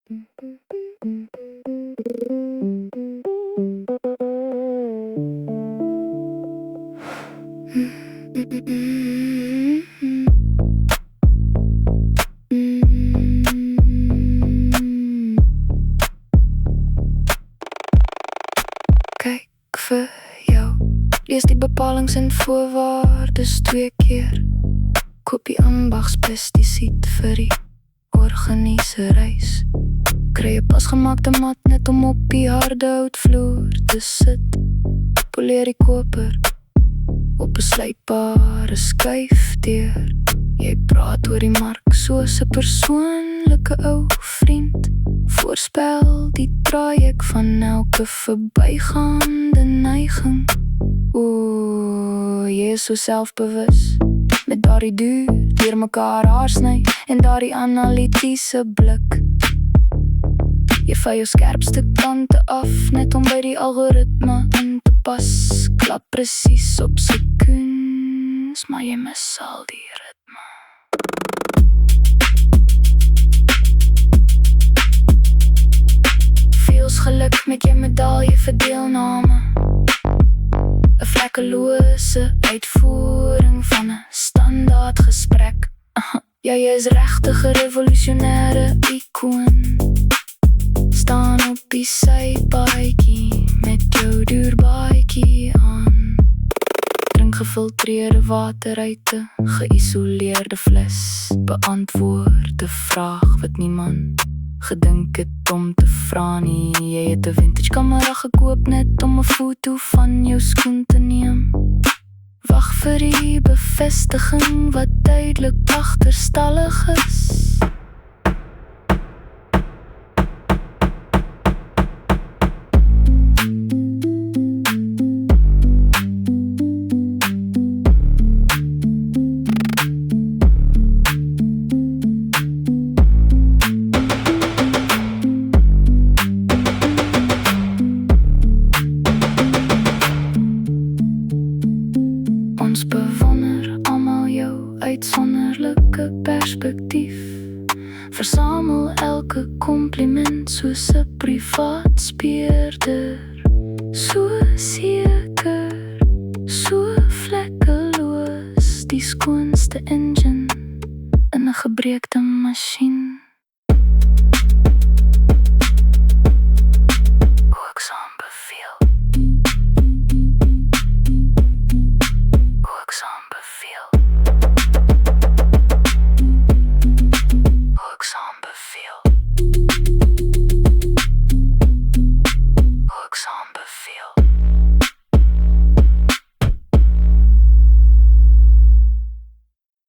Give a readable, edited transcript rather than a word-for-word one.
Kyk vir jou, lees die bepalings en voorwaardes 2 keer. Koop die ambagspestisied vir die organiese reis. Kry 'n pasgemaakte mat net om op die harde houtvloer te sit. Poleer die koper op 'n slypbare skuifdeur. Jy praat oor die mark soos 'n persoonlike ou vriend. Voorspel die traject van elke verbygaande neiging. Jy is so selfbewus met daardie duur deur mekaar haarsny en daardie analitiese blik. Jy val jou skerpste kante af net om by die algoritme in te pas. Klap presies op sekundes, maar jy mis al die ritme. Veels geluk met jy medalje vir deelname. 'n vlekkelose uitvoering van 'n standaard gesprek. Jy is regtig 'n revolusionêre ikoon. Staan op die sypaadjie met jou duurbaadjie aan. Drink gefiltreerde water uit 'n geïsoleerde fles. Beantwoord 'n vraag wat niemand gedink het om te vra nie. Jy het 'n vintage kamera gekoop net om 'n foto van jou skoen te neem. Wag vir die bevestiging wat duidelik agterstallig is. Ons bewonder almal jou uitsonderlike perspektief. Versamel elke compliment soos 'n privaat speurder. So seker, so vlekkeloos, die skoonste engine in 'n gebreekte masjien.